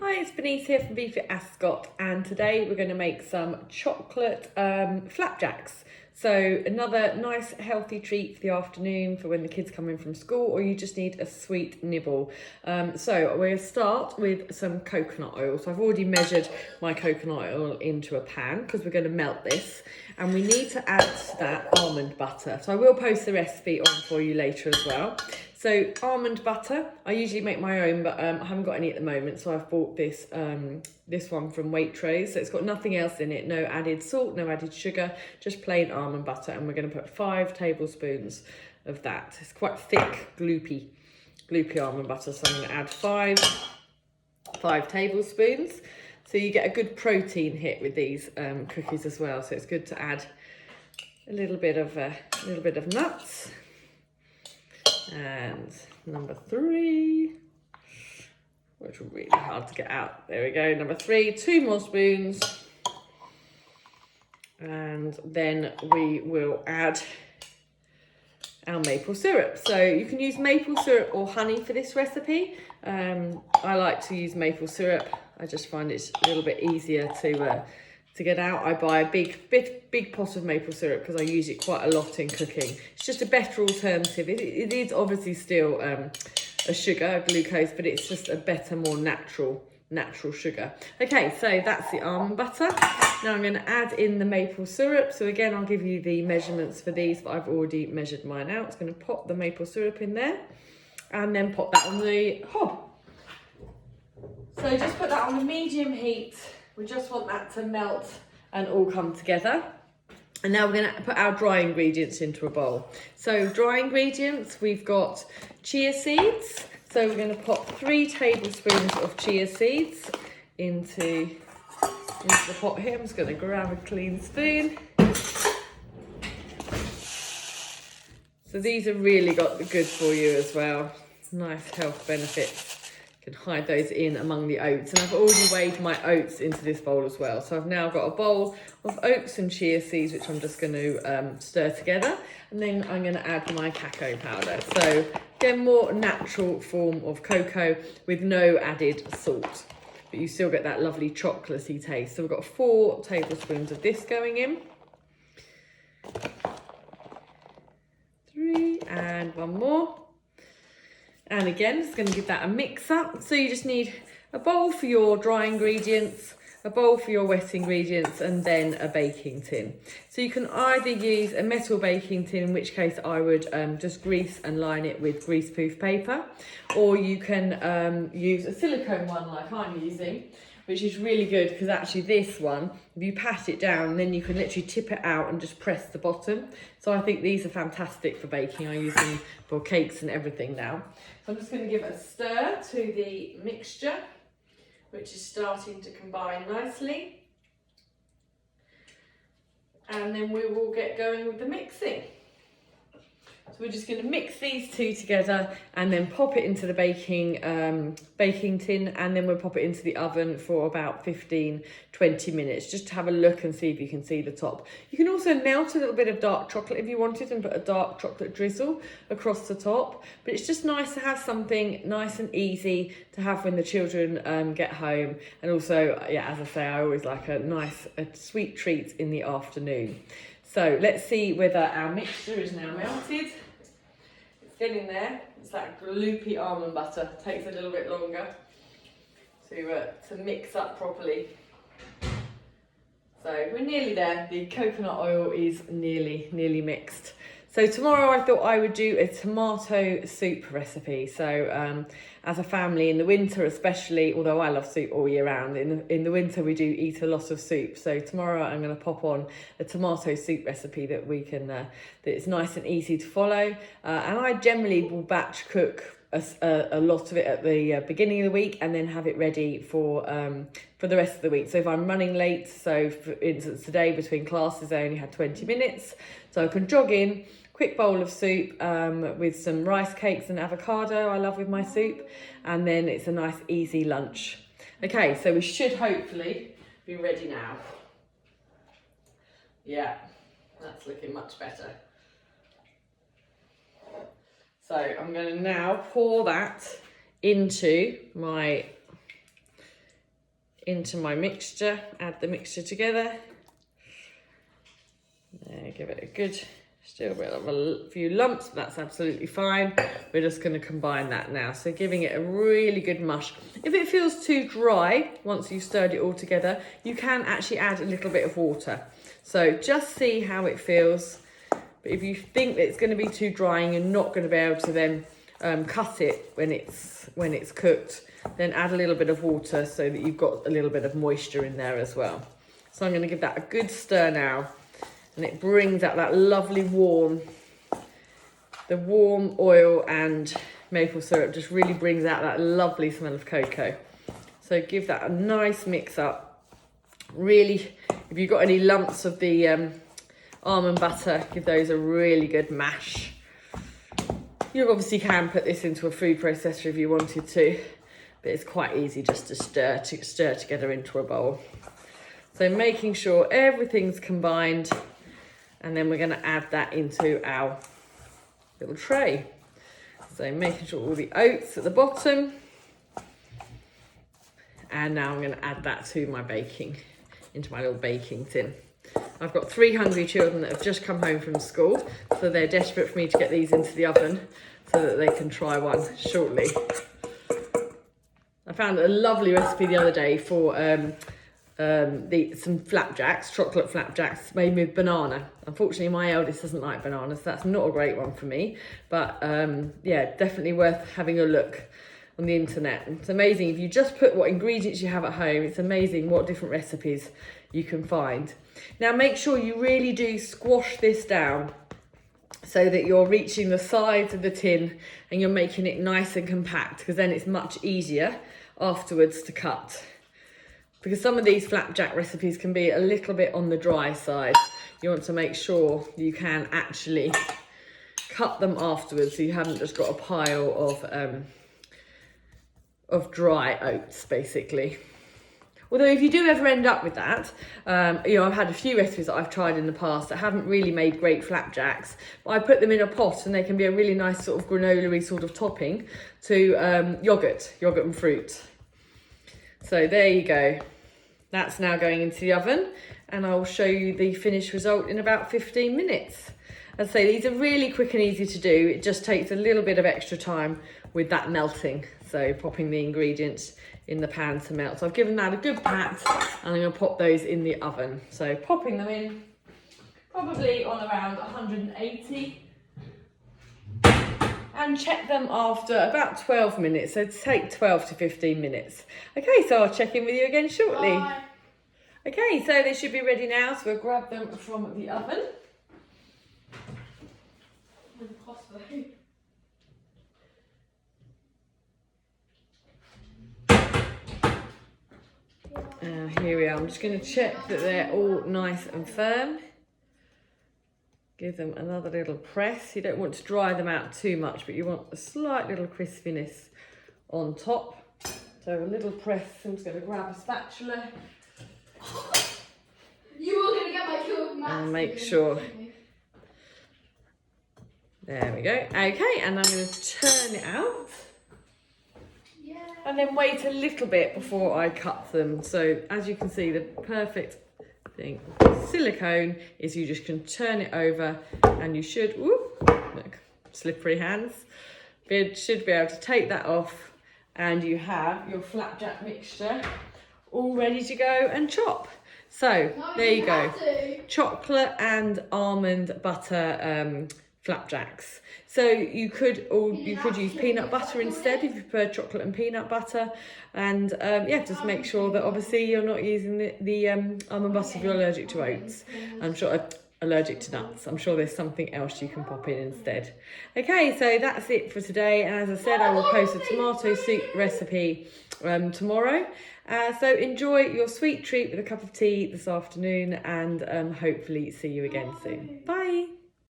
Hi, it's Denise here from Beef at Ascot, and today we're going to make some chocolate flapjacks. So another nice healthy treat for the afternoon for when the kids come in from school, or you just need a sweet nibble. So we'll start with some coconut oil. So I've already measured my coconut oil into a pan because we're going to melt this, and we need to add to that almond butter. So I will post the recipe on for you later as well. So almond butter, I usually make my own, but I haven't got any at the moment, so I've bought this this one from Waitrose. So it's got nothing else in it, no added salt, no added sugar, just plain almond butter, and we're going to put 5 tablespoons of that. It's quite thick, gloopy almond butter, so I'm going to add five tablespoons. So you get a good protein hit with these cookies as well. So it's good to add a little bit of nuts. And number 3, which are really hard to get out. There we go, number 3, 2 more spoons. And then we will add our maple syrup. So you can use maple syrup or honey for this recipe. I like to use maple syrup. I just find it's a little bit easier to get out. I buy a big pot of maple syrup because I use it quite a lot in cooking. It's just a better alternative. It is obviously still a sugar, glucose, but it's just a better, more natural sugar. Okay, so that's the almond butter. Now I'm going to add in the maple syrup. So again, I'll give you the measurements for these, but I've already measured mine out. It's going to pop the maple syrup in there and then pop that on the hob. So just put that on a medium heat. We just want that to melt and all come together. And now we're going to put our dry ingredients into a bowl. So dry ingredients, we've got chia seeds. So we're going to pop 3 tablespoons of chia seeds into the pot here. I'm just going to grab a clean spoon. So these are really got the good for you as well. Nice health benefits. Can hide those in among the oats, and I've already weighed my oats into this bowl as well. So I've now got a bowl of oats and chia seeds, which I'm just going to stir together, and then I'm going to add my cacao powder. So again, more natural form of cocoa with no added salt, but you still get that lovely chocolatey taste. So we've got 4 tablespoons of this going in, 3, and 1 more. And again, it's going to give that a mix up. So you just need a bowl for your dry ingredients, a bowl for your wet ingredients, and then a baking tin. So you can either use a metal baking tin, in which case I would just grease and line it with greaseproof paper, or you can use a silicone one like I'm using, which is really good because actually this one, if you pat it down, then you can literally tip it out and just press the bottom. So I think these are fantastic for baking. I use them for cakes and everything now. So I'm just going to give a stir to the mixture, which is starting to combine nicely. And then we will get going with the mixing. So we're just going to mix these 2 together and then pop it into the baking tin, and then we'll pop it into the oven for about 15-20 minutes just to have a look and see if you can see the top. You can also melt a little bit of dark chocolate if you wanted and put a dark chocolate drizzle across the top, but it's just nice to have something nice and easy to have when the children get home. And also, yeah, as I say, I always like a sweet treat in the afternoon. So let's see whether our mixture is now melted. It's getting there. It's that gloopy almond butter. It takes a little bit longer to mix up properly. So we're nearly there. The coconut oil is nearly mixed. So tomorrow I thought I would do a tomato soup recipe. So as a family in the winter especially, although I love soup all year round, in the winter we do eat a lot of soup. So tomorrow I'm going to pop on a tomato soup recipe that we can, that it's nice and easy to follow. And I generally will batch cook a lot of it at the beginning of the week and then have it ready for the rest of the week. So if I'm running late, so for instance today between classes I only had 20 minutes, so I can jog in, quick bowl of soup with some rice cakes and avocado I love with my soup, and then it's a nice easy lunch. Okay, so we should hopefully be ready now. Yeah, that's looking much better. So I'm going to now pour that into my into my mixture, add the mixture together. There, give it a good, still a few lumps, but that's absolutely fine. We're just going to combine that now. So giving it a really good mush. If it feels too dry, once you've stirred it all together, you can actually add a little bit of water. So just see how it feels. But if you think that it's going to be too dry and you're not going to be able to then cut it when it's cooked, then add a little bit of water so that you've got a little bit of moisture in there as well. So I'm going to give that a good stir now. And it brings out that lovely warm oil and maple syrup just really brings out that lovely smell of cocoa. So give that a nice mix up. Really, if you've got any lumps of the almond butter, give those a really good mash. You obviously can put this into a food processor if you wanted to, but it's quite easy just to stir together into a bowl. So making sure everything's combined. And then we're going to add that into our little tray. So making sure all the oats at the bottom. And now I'm going to add that to my baking, into my little baking tin. I've got 3 hungry children that have just come home from school, so they're desperate for me to get these into the oven so that they can try one shortly. I found a lovely recipe the other day for some flapjacks, chocolate flapjacks made with banana. Unfortunately, my eldest doesn't like bananas, so that's not a great one for me. But yeah, definitely worth having a look on the internet. It's amazing if you just put what ingredients you have at home. It's amazing what different recipes you can find. Now make sure you really do squash this down so that you're reaching the sides of the tin and you're making it nice and compact, because then it's much easier afterwards to cut. Because some of these flapjack recipes can be a little bit on the dry side. You want to make sure you can actually cut them afterwards, so you haven't just got a pile of dry oats, basically. Although if you do ever end up with that, you know, I've had a few recipes that I've tried in the past that haven't really made great flapjacks, but I put them in a pot and they can be a really nice sort of granola-y sort of topping to yogurt and fruit. So there you go. That's now going into the oven, and I'll show you the finished result in about 15 minutes. As I say, these are really quick and easy to do. It just takes a little bit of extra time with that melting. So popping the ingredients in the pan to melt. So I've given that a good pat, and I'm going to pop those in the oven. So popping them in, probably on around 180. And check them after about 12 minutes. So take 12 to 15 minutes. Okay, so I'll check in with you again shortly. Bye. Okay, so they should be ready now. So we'll grab them from the oven. Here we are. I'm just going to check that they're all nice and firm. Give them another little press. You don't want to dry them out too much, but you want a slight little crispiness on top. So a little press. I'm just going to grab a spatula. You were going to get my kill with and make sure. There we go. Okay, and I'm going to turn it out. Yeah. And then wait a little bit before I cut them. So as you can see, the perfect thing with silicone is you just can turn it over and you should, look, slippery hands, should be able to take that off, and you have your flapjack mixture all ready to go and chop. So there you go, chocolate and almond butter flapjacks. So you could use peanut butter instead if you prefer chocolate and peanut butter, and yeah, just make sure that obviously you're not using the almond butter if you're allergic to oats. I'm sure allergic to nuts. I'm sure there's something else you can pop in instead. Okay, so that's it for today, and as I said, I will post a tomato soup recipe tomorrow. So enjoy your sweet treat with a cup of tea this afternoon, and hopefully see you again soon. Bye.